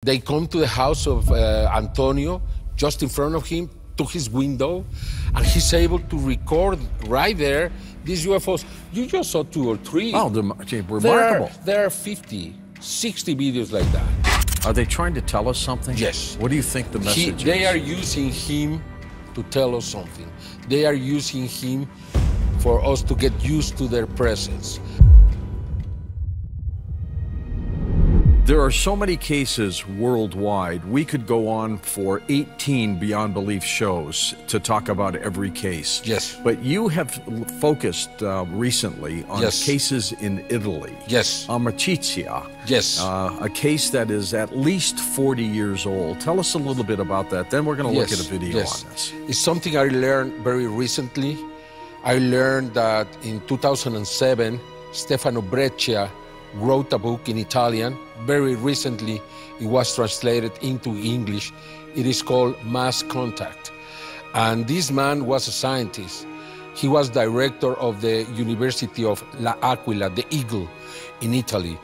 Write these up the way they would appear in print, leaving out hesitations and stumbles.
They come to the house of Antonio, just in front of him, to his window, and he's able to record right there these UFOs. You just saw 2 or 3. Oh, remarkable. There are 50, 60 videos like that. Are they trying to tell us something? Yes. What do you think the message is? They are using him to tell us something. They are using him for us to get used to their presence. There are so many cases worldwide. We could go on for 18 Beyond Belief shows to talk about every case. Yes. But you have focused recently on cases in Italy. Yes. 𝗪𝗘𝗕𝗦𝗧𝗘. Yes. A case that is at least 40 years old. Tell us a little bit about that. Then we're going to look at a video on this. It's something I learned very recently. I learned that in 2007, Stefano Breccia wrote a book in Italian. Very recently, it was translated into English. It is called Mass Contact. And this man was a scientist. He was director of the University of L'Aquila, the Eagle, in Italy.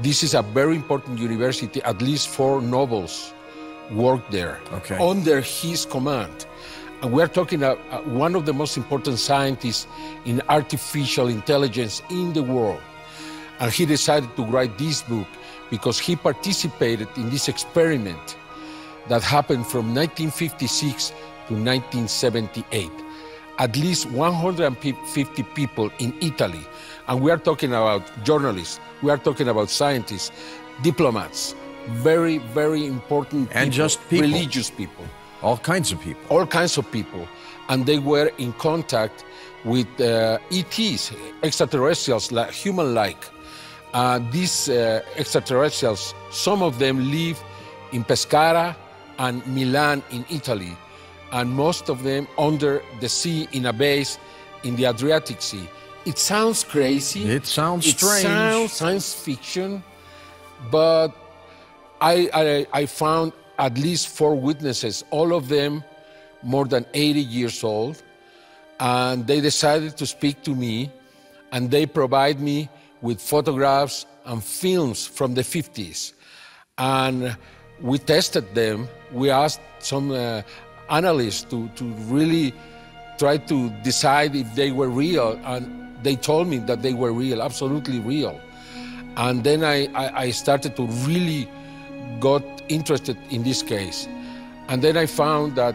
This is a very important university. At least 4 nobles worked there under his command. And we're talking about one of the most important scientists in artificial intelligence in the world. And he decided to write this book because he participated in this experiment that happened from 1956 to 1978. At least 150 people in Italy, and we are talking about journalists, we are talking about scientists, diplomats, very, very important people, and just people, religious people. All kinds of people. All kinds of people. And they were in contact with ETs, extraterrestrials, like, human-like. These extraterrestrials, some of them live in Pescara and Milan in Italy, and most of them under the sea in a base in the Adriatic Sea. It sounds crazy. It sounds strange. It sounds science fiction, but I found at least 4 witnesses, all of them more than 80 years old, and they decided to speak to me, and they provide me with photographs and films from the 50s. And we tested them. We asked some analysts to really try to decide if they were real, and they told me that they were real, absolutely real. And then I started to really got interested in this case. And then I found that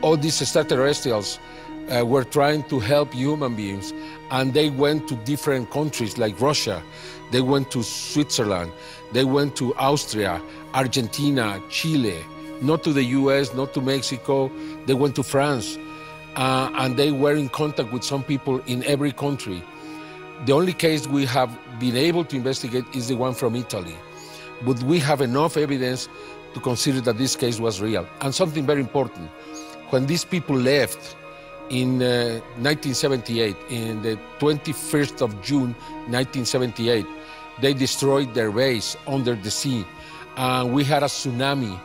all these extraterrestrials were trying to help human beings, and they went to different countries like Russia, they went to Switzerland, they went to Austria, Argentina, Chile, not to the US, not to Mexico, they went to France, and they were in contact with some people in every country. The only case we have been able to investigate is the one from Italy, but we have enough evidence to consider that this case was real. And something very important, when these people left in 1978, in the 21st of June, 1978, they destroyed their base under the sea. We had a tsunami,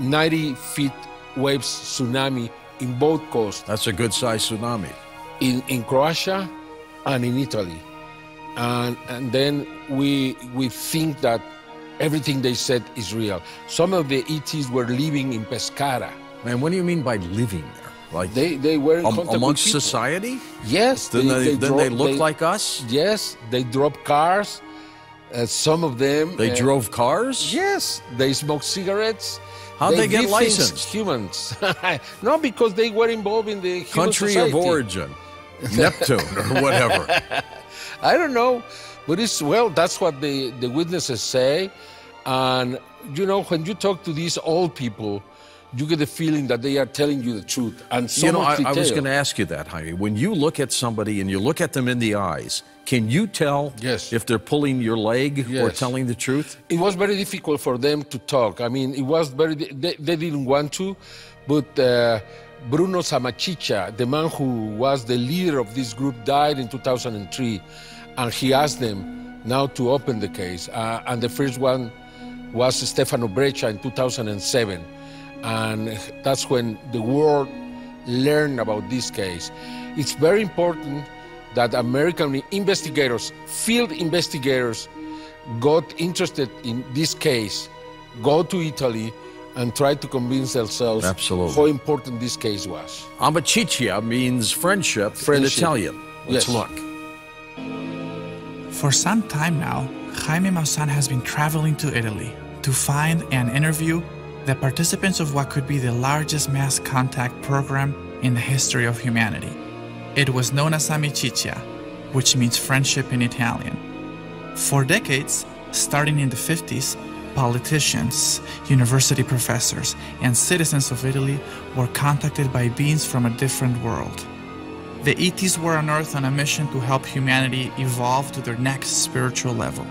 90 feet waves tsunami in both coasts. That's a good size tsunami. In Croatia and in Italy. And then we think that everything they said is real. Some of the ETs were living in Pescara. Man, what do you mean by living there? Like they were in contact amongst with people. Society? Yes. Then they look like us? Yes, they drove cars. Some of them... They drove cars? Yes, they smoked cigarettes. How'd they get licensed? Humans. No, because they were involved in the human country society. Of origin, Neptune or whatever. I don't know, but it's, well, that's what the witnesses say. And, you know, when you talk to these old people, you get the feeling that they are telling you the truth. And you know, I was going to ask you that, Jaime. When you look at somebody and you look at them in the eyes, can you tell if they're pulling your leg or telling the truth? It was very difficult for them to talk. I mean, it was very, they didn't want to, but Bruno Samachicha, the man who was the leader of this group, died in 2003, and he asked them now to open the case. And the first one was Stefano Breccia in 2007. And that's when the world learned about this case. It's very important that American investigators, field investigators, got interested in this case go to Italy and try to convince themselves how important this case was. Amicizia means friendship in Italian. Let's look. For some time now, 𝗪𝗓𝗦𝗧 has been traveling to Italy to find and interview the participants of what could be the largest mass contact program in the history of humanity. It was known as amicizia, which means friendship in Italian. For decades, starting in the 50s, politicians, university professors, and citizens of Italy were contacted by beings from a different world. The ETs were on Earth on a mission to help humanity evolve to their next spiritual level.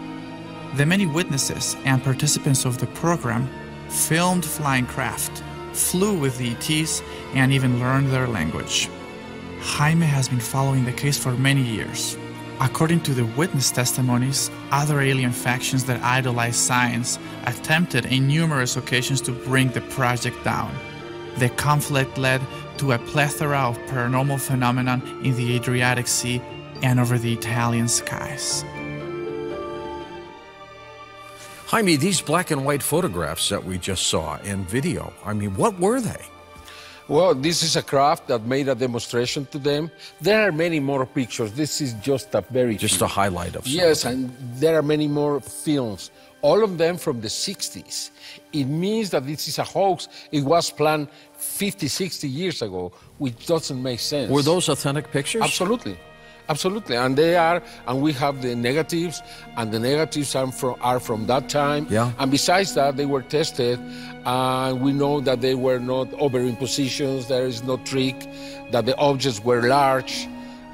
The many witnesses and participants of the program filmed flying craft, flew with the ETs, and even learned their language. 𝗪𝗓𝗦𝗧 has been following the case for many years. According to the witness testimonies, other alien factions that idolize science attempted in numerous occasions to bring the project down. The conflict led to a plethora of paranormal phenomena in the Adriatic Sea and over the Italian skies. Jaime, these black and white photographs that we just saw in video, I mean, what were they? Well, this is a craft that made a demonstration to them. There are many more pictures. This is just a a highlight of something. Yes, and there are many more films, all of them from the 60s. It means that this is a hoax. It was planned 50, 60 years ago, which doesn't make sense. Were those authentic pictures? Absolutely. Absolutely, and they are, and we have the negatives, and the negatives are from that time. Yeah. And besides that, they were tested, and we know that they were not overimpositions, there is no trick, that the objects were large,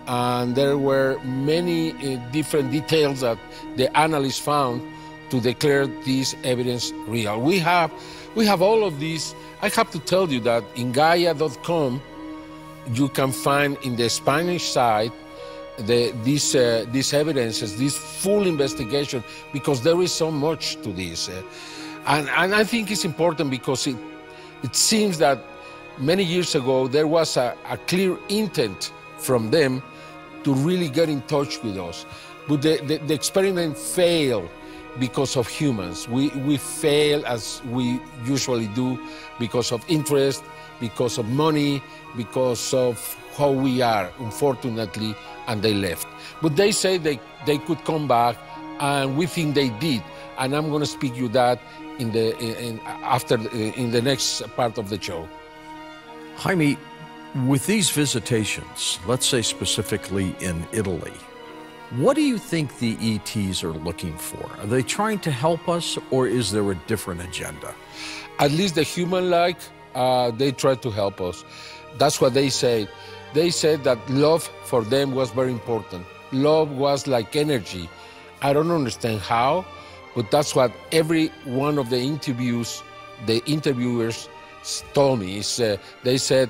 and there were many different details that the analysts found to declare this evidence real. We have all of these. I have to tell you that in Gaia.com, you can find in the Spanish side these evidences, this full investigation, because there is so much to this. And I think it's important because it seems that many years ago there was a clear intent from them to really get in touch with us. But the experiment failed because of humans. We fail, as we usually do, because of interest, because of money, because of how we are, unfortunately, and they left. But they say they could come back, and we think they did. And I'm going to speak you that in the next part of the show. Jaime, with these visitations, let's say specifically in Italy, what do you think the ETs are looking for? Are they trying to help us, or is there a different agenda? At least the human-like, they try to help us. That's what they say. They said that love for them was very important. Love was like energy. I don't understand how, but that's what every one of the interviewers told me. They said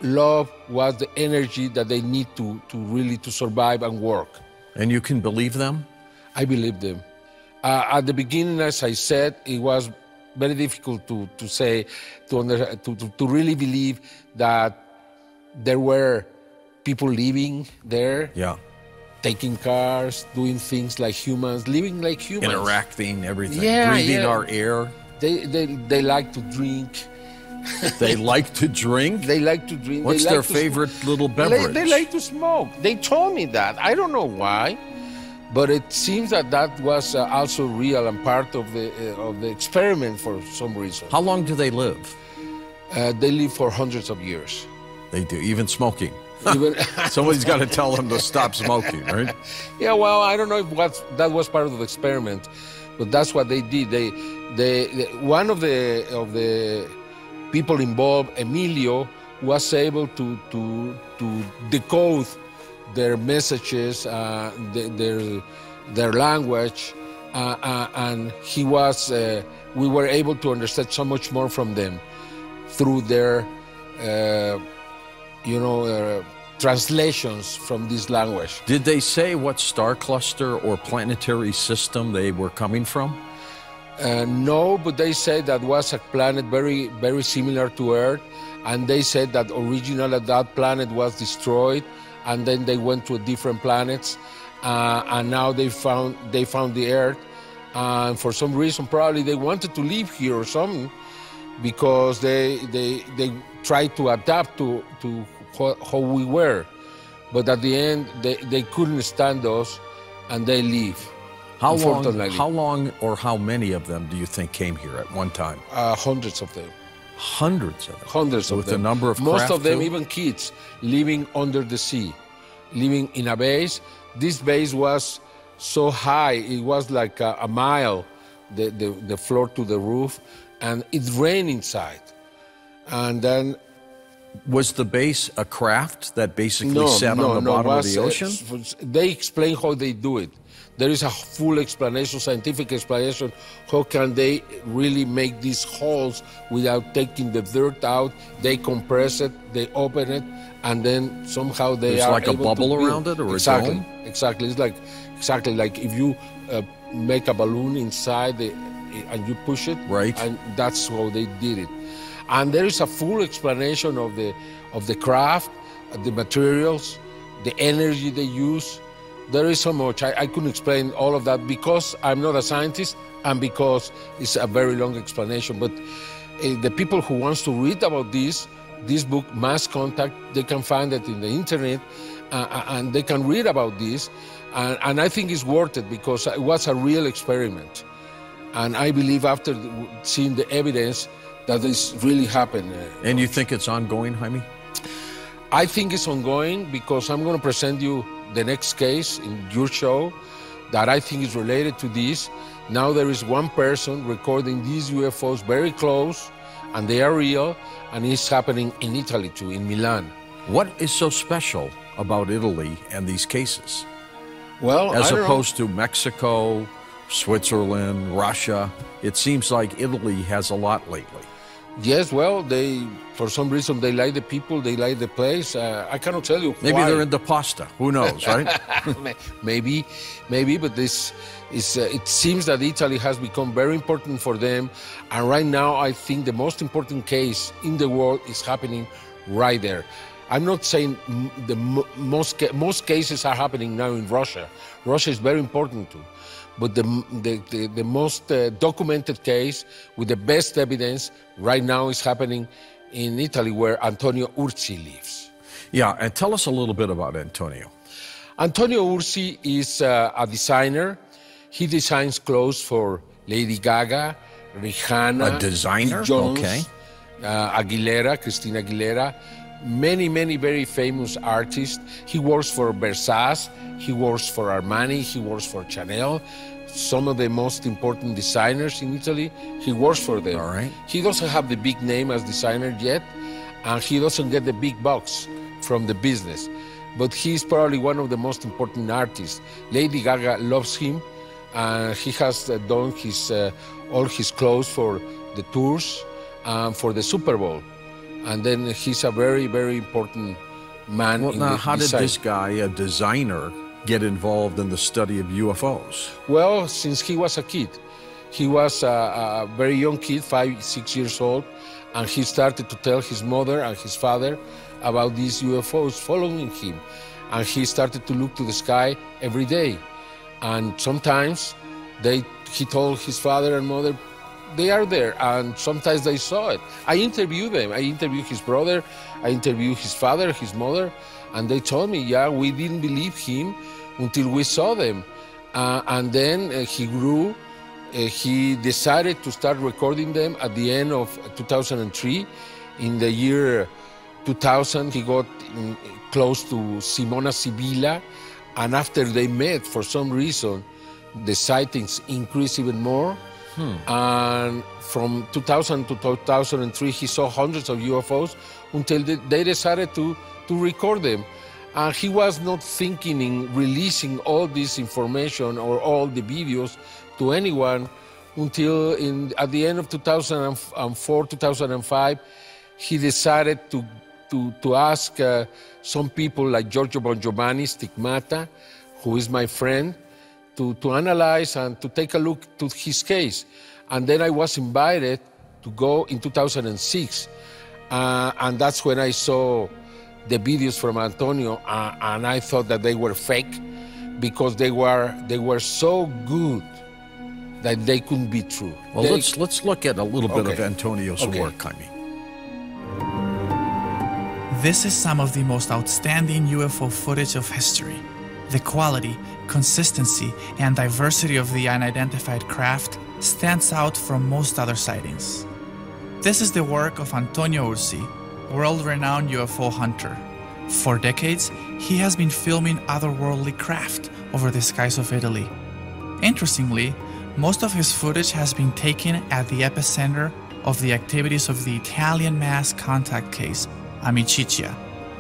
love was the energy that they need to really survive and work. And you can believe them? I believe them. At the beginning, as I said, it was very difficult to really believe that there were people living there, taking cars, doing things like humans, living like humans. Interacting, everything, breathing our air. They like to drink. They like to drink? They like to drink. What's their favorite little beverage? They like to smoke. They told me that. I don't know why, but it seems that was also real and part of the experiment for some reason. How long do they live? They live for hundreds of years. They do, even smoking. Somebody's got to tell them to stop smoking, right? Yeah, well, I don't know if that was part of the experiment, but that's what they did. One of the people involved, Emilio, was able to decode their messages, their language, and we were able to understand so much more from them through their translations from this language. Did they say what star cluster or planetary system they were coming from? No, but they said that was a planet very, very similar to Earth, and they said that originally that planet was destroyed, and then they went to different planets, and now they found the Earth, and for some reason, probably they wanted to live here or something, because they tried to adapt to how we were. But at the end, they couldn't stand us, and they leave. How long or how many of them do you think came here at one time? Hundreds of them. Hundreds of them? Hundreds of them. With a number of Most of them, too? even kids, living under the sea, living in a base. This base was so high, it was like a mile, the floor to the roof, and it rained inside. And then... Was the base a craft that basically sat on the bottom of the ocean? They explain how they do it. There is a full explanation, scientific explanation, how can they really make these holes without taking the dirt out. They compress it, they open it, and then somehow they are like able a bubble to around it, or exactly, a dome? Exactly. It's like exactly like if you make a balloon inside and you push it, right? And that's how they did it. And there is a full explanation of the craft, the materials, the energy they use. There is so much. I couldn't explain all of that because I'm not a scientist and because it's a very long explanation. But the people who wants to read about this book, Mass Contact, they can find it in the internet and they can read about this. And I think it's worth it because it was a real experiment. And I believe after seeing the evidence that this really happened. And you think it's ongoing, Jaime? I think it's ongoing because I'm going to present you the next case in your show that I think is related to this. Now there is one person recording these UFOs very close, and they are real, and it's happening in Italy too, in Milan. What is so special about Italy and these cases? Well, as opposed to Mexico, Switzerland, Russia, it seems like Italy has a lot lately. Yes, well, for some reason, they like the people, they like the place. I cannot tell you Maybe why. they're into pasta. Who knows, right? maybe, but this is. It seems that Italy has become very important for them, and right now, I think the most important case in the world is happening right there. I'm not saying the most cases are happening now in Russia. Russia is very important too. But the most documented case with the best evidence right now is happening in Italy, where Antonio Ursi lives. Yeah, and tell us a little bit about Antonio. Antonio Ursi is a designer. He designs clothes for Lady Gaga, Rihanna, a designer? Jones, okay. Aguilera, Christina Aguilera, many very famous artists. He works for Versace, he works for Armani, he works for Chanel. Some of the most important designers in Italy, he works for them. All right. He doesn't have the big name as designer yet, and he doesn't get the big bucks from the business. But he's probably one of the most important artists. Lady Gaga loves him, and he has done all his clothes for the tours and for the Super Bowl. And then he's a very important man. Well, now, how did this guy, a designer, get involved in the study of UFOs? Well, since he was a kid. He was a very young kid, 5-6 years old, and he started to tell his mother and his father about these UFOs following him. And he started to look to the sky every day. And sometimes he told his father and mother, they are there, and sometimes they saw it. I interviewed them. I interviewed his brother, I interviewed his father, his mother, and they told me, yeah, we didn't believe him until we saw them. And then he grew. He decided to start recording them at the end of 2003. In the year 2000, he got close to Simona Sibilla, and after they met, for some reason, the sightings increased even more. And from 2000 to 2003, he saw hundreds of UFOs until they decided to record them. And he was not thinking in releasing all this information or all the videos to anyone until at the end of 2004, 2005, he decided to ask some people like Giorgio Bongiovanni, Stigmata, who is my friend, to analyze and to take a look to his case. And then I was invited to go in 2006. And that's when I saw the videos from Antonio, and I thought that they were fake because they were so good. that they couldn't be true. Well, let's look at a little bit of Antonio's work, Jaime. This is some of the most outstanding UFO footage of history. The quality, consistency, and diversity of the unidentified craft stands out from most other sightings. This is the work of Antonio 𝗪𝗧𝗓, world-renowned UFO hunter. For decades, he has been filming otherworldly craft over the skies of Italy. Interestingly, most of his footage has been taken at the epicenter of the activities of the Italian mass contact case, Amicizia,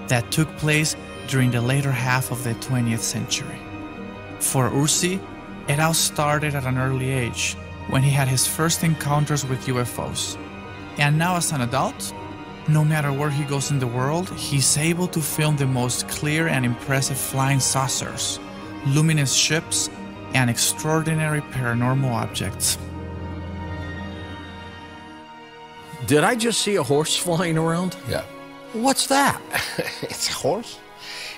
that took place during the later half of the 20th century. For 𝗪𝗧𝗓, it all started at an early age, when he had his first encounters with UFOs. And now as an adult, no matter where he goes in the world, he's able to film the most clear and impressive flying saucers, luminous ships, and extraordinary paranormal objects. Did I just see a horse flying around? Yeah. What's that? It's a horse.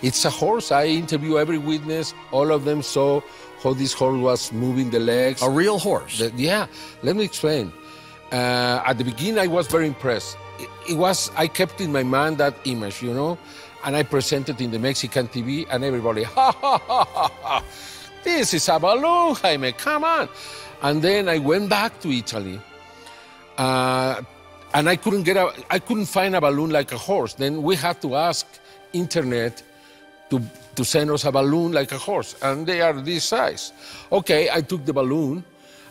It's a horse. I interview every witness. All of them saw how this horse was moving the legs. A real horse? Yeah. Let me explain. At the beginning, I was very impressed. I kept in my mind that image, you know, and I presented in the Mexican TV, and everybody, ha, ha, ha, ha, ha. This is a balloon, Jaime, come on. And then I went back to Italy, and I couldn't find a balloon like a horse. Then we had to ask internet to send us a balloon like a horse, and they are this size. Okay, I took the balloon,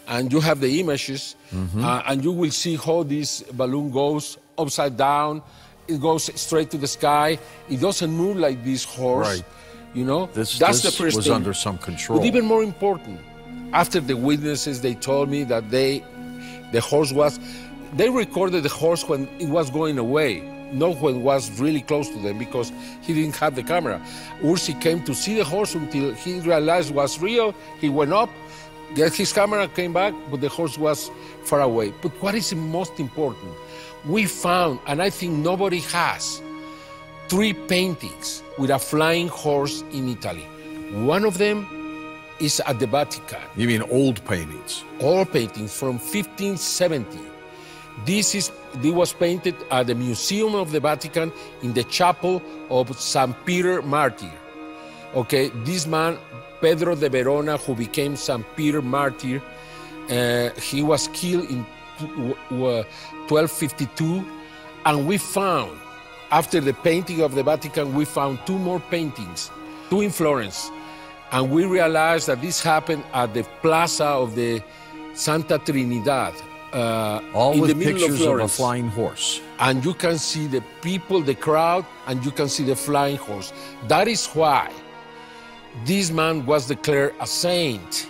and you have the images, and you will see how this balloon goes upside down. It goes straight to the sky. It doesn't move like this horse. Right. You know, this the first was thing. Under some control. But even more important, after the witnesses, they told me that the horse was, they recorded the horse when it was going away, not when it was really close to them, because he didn't have the camera. 𝗪𝗧𝗓 came to see the horse until he realized it was real. He went up, got his camera, came back, but the horse was far away. But what is most important, we found, and I think nobody has, 3 paintings with a flying horse in Italy. One of them is at the Vatican. You mean old paintings? Old paintings from 1570. This was painted at the Museum of the Vatican in the chapel of St. Peter Martyr. Okay, this man, Pedro de Verona, who became St. Peter Martyr, he was killed in 1252, and we found, after the painting of the Vatican, we found 2 more paintings, 2 in Florence. And we realized that this happened at the Plaza of the Santa Trinidad. All in with the middle pictures of a flying horse. And you can see the people, the crowd, and you can see the flying horse. That is why this man was declared a saint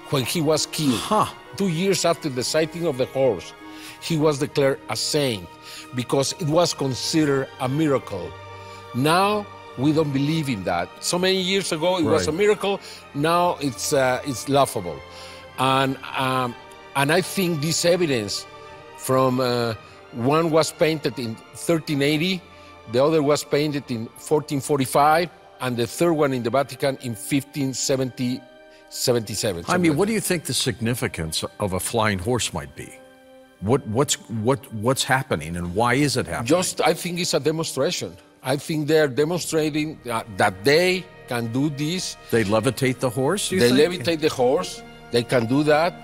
when he was killed. 2 years after the sighting of the horse, he was declared a saint, because it was considered a miracle. Now, we don't believe in that. So many years ago, it was a miracle. Now, it's laughable. And I think this evidence from one was painted in 1380, the other was painted in 1445, and the third one in the Vatican in 1577. I mean, what do you think the significance of a flying horse might be? What's happening, and why is it happening? I think it's a demonstration. I think they're demonstrating that they can do this. They levitate the horse, They levitate the horse. They can do that.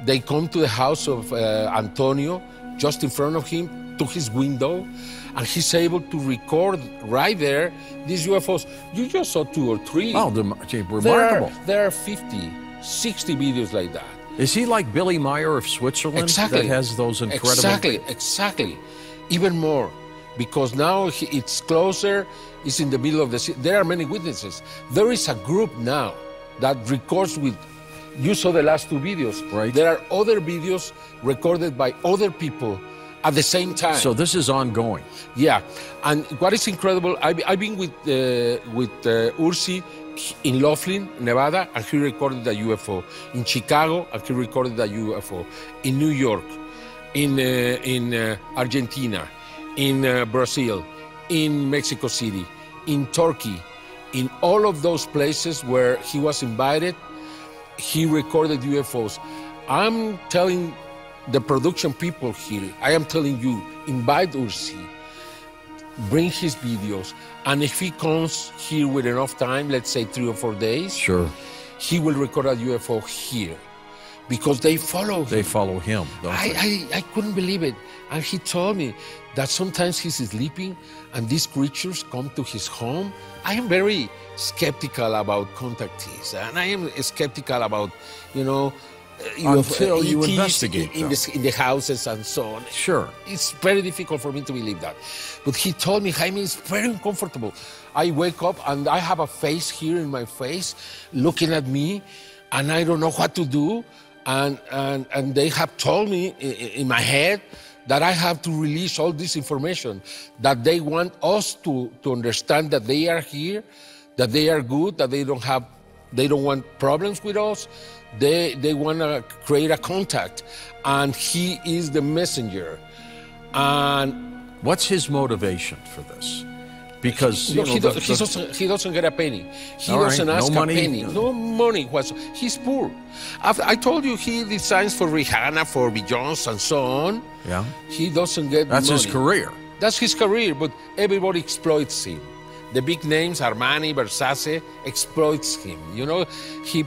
They come to the house of Antonio, just in front of him, to his window, and he's able to record right there these UFOs. You just saw 2 or 3. Oh, remarkable. There are 50, 60 videos like that. Is he like Billy Meyer of Switzerland? Exactly. That has those incredible... Exactly. Even more, because now it's closer, it's in the middle of the city. There are many witnesses. There is a group now that records with... You saw the last 2 videos. Right. There are other videos recorded by other people at the same time. So this is ongoing. Yeah. And what is incredible, I've been with 𝗪𝗧𝗓 in Laughlin, Nevada, and he recorded a UFO. In Chicago, and he recorded a UFO. In New York, in Argentina, in Brazil, in Mexico City, in Turkey, in all of those places where he was invited, he recorded UFOs. I'm telling the production people here, I am telling you, invite Ursi, bring his videos, and if he comes here with enough time, let's say 3 or 4 days, Sure. he will record a UFO here, because they follow him. They follow him, don't they? I couldn't believe it. And he told me that sometimes he's sleeping and these creatures come to his home. I am very skeptical about contactees, and I am skeptical about, you know, until you ETs investigate in the houses and so on. Sure. It's very difficult for me to believe that. But he told me, Jaime, it's very uncomfortable. I wake up and I have a face here in my face looking at me, and I don't know what to do. And they have told me in my head that I have to release all this information, that they want us to understand that they are here, that they are good, that they don't want problems with us. They want to create a contact, and he is the messenger. And what's his motivation for this? Because he doesn't get a penny. He doesn't ask a penny. No money. He's poor. I told you he designs for Rihanna, for Beyonce, and so on. Yeah. He doesn't get That's money. his career. That's his career, but everybody exploits him. The big names, Armani, Versace, exploits him. You know, they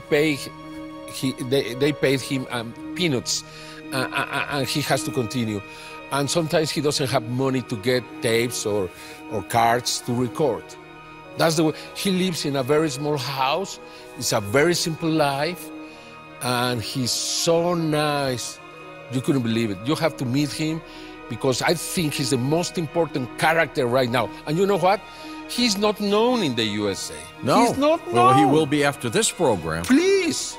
paid him peanuts, and he has to continue. And sometimes he doesn't have money to get tapes or cards to record. That's the way. He lives in a very small house. It's a very simple life, and he's so nice. You couldn't believe it. You have to meet him, because I think he's the most important character right now. And you know what? He's not known in the USA. No. He's not known. Well, he will be after this program. Please.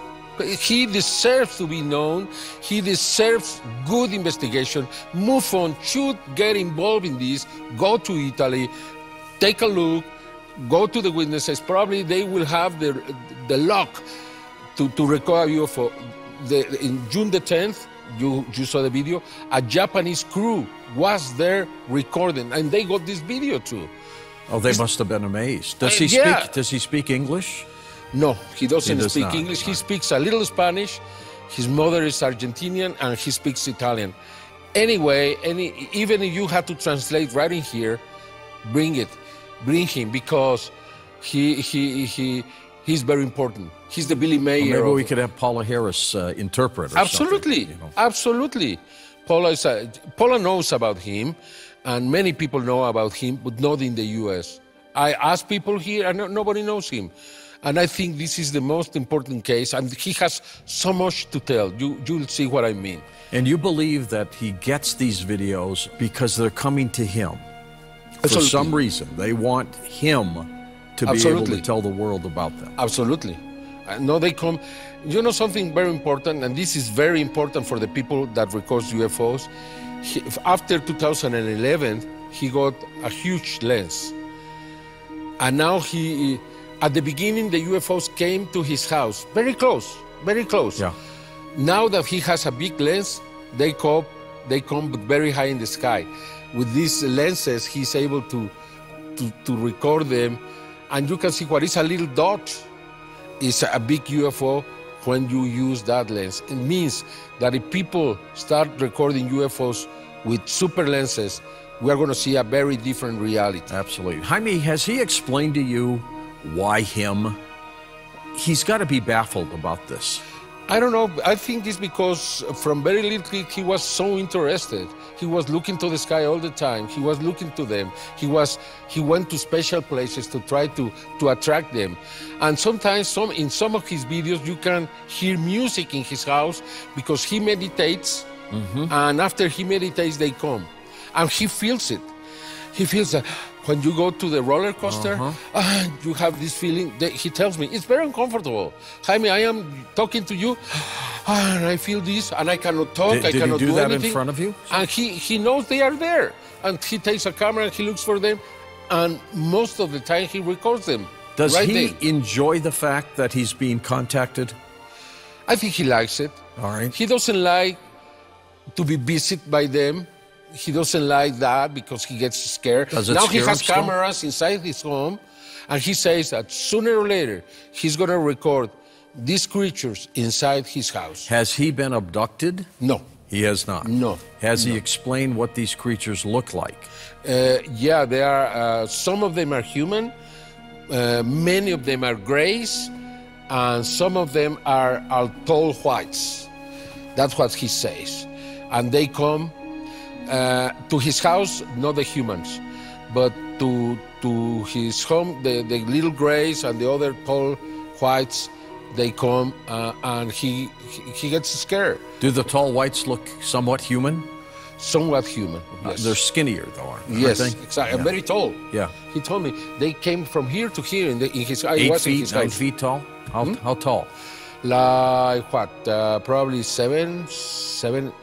He deserves to be known. He deserves good investigation. MUFON should get involved in this. Go to Italy, take a look, go to the witnesses. Probably they will have the luck to record a UFO. In June the 10th, you saw the video, a Japanese crew was there recording, and they got this video too. Oh, they must have been amazed. Does he speak English? No, he doesn't speak not. English. He speaks a little Spanish. His mother is Argentinian, and he speaks Italian. Anyway, even if you have to translate right in here, bring him, because he's very important. He's the Billy Mayer. Well, maybe we could have Paula Harris interpret. Or absolutely, you know. Absolutely. Paula knows about him, and many people know about him, but not in the U.S. I ask people here, and nobody knows him. And I think this is the most important case, and he has so much to tell. You'll see what I mean. And you believe that he gets these videos because they're coming to him. Absolutely. For some reason. They want him to be able to tell the world about them. Absolutely. No, they come. You know something very important, and this is very important for the people that record UFOs. After 2011, he got a huge lens. And now at the beginning, the UFOs came to his house, very close, very close. Yeah. Now that he has a big lens, they come very high in the sky. With these lenses, he's able to record them, and you can see what is a little dot is a big UFO when you use that lens. It means that if people start recording UFOs with super lenses, we are going to see a very different reality. Absolutely. Jaime, has he explained to you why him? He's got to be baffled about this. I don't know. I think it's because from very little he was so interested. He was looking to the sky all the time. He was looking to them. He went to special places to try to attract them. And sometimes in some of his videos you can hear music in his house because he meditates. Mm-hmm. And after he meditates, they come. And he feels it. He feels that when you go to the roller coaster, you have this feeling. He tells me, it's very uncomfortable. Jaime, I am talking to you, and I feel this, and I cannot talk, I cannot do anything. Did he do that in front of you? And he knows they are there. And he takes a camera and he looks for them, and most of the time he records them. Does he enjoy the fact that he's being contacted? I think he likes it. All right. He doesn't like to be visited by them. He doesn't like that because he gets scared. Now he has cameras inside his home, and he says that sooner or later he's going to record these creatures inside his house. Has he been abducted? No. He has not? No. Has he explained what these creatures look like? Yeah, they are, some of them are human, many of them are grays, and some of them are tall whites. That's what he says. And they come to his house, not the humans, but to his home, the little grays and the other tall whites, they come and he gets scared. Do the tall whites look somewhat human? Somewhat human, yes. They're skinnier, though, aren't they? Yes, exactly. Yeah. Very tall. Yeah. He told me they came from here to here in his house. 8 feet, 9 feet tall? How tall? Like what? Probably 6, 7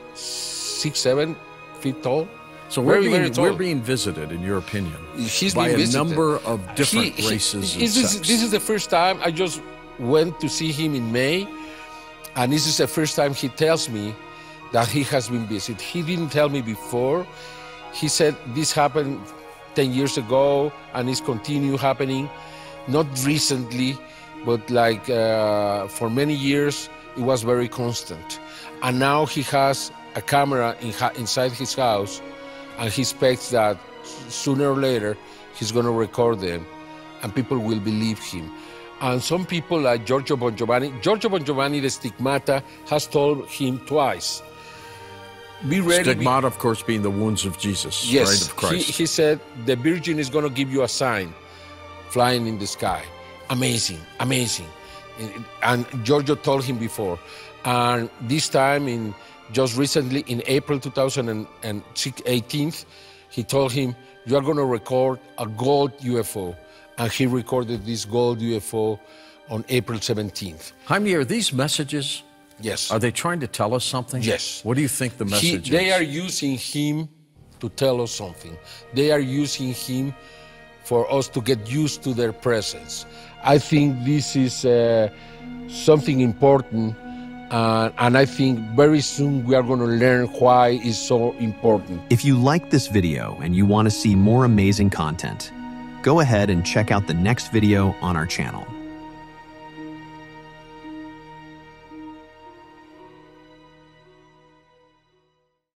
feet tall. So very tall. we're being visited, in your opinion, He's by being a visited. number of different races and sects. This is the first time. I just went to see him in May, and this is the first time he tells me that he has been visited. He didn't tell me before. He said this happened 10 years ago, and it's continued happening. Not recently, but like for many years, it was very constant. And now he has a camera inside his house, and he expects that sooner or later he's going to record them, and people will believe him. And some people like Giorgio Bongiovanni, the stigmata, has told him twice. Be ready. Stigmata, of course, being the wounds of Jesus, yes, right, of Christ. He said the Virgin is going to give you a sign flying in the sky. Amazing, amazing. And Giorgio told him before. And this time, just recently, in April 2018, he told him, you are going to record a gold UFO. And he recorded this gold UFO on April 17th. Jaime, are these messages? Yes. Are they trying to tell us something? Yes. What do you think the message is? They are using him to tell us something. They are using him for us to get used to their presence. I think this is something important, and I think very soon we are going to learn why it's so important. If you like this video and you want to see more amazing content, go ahead and check out the next video on our channel.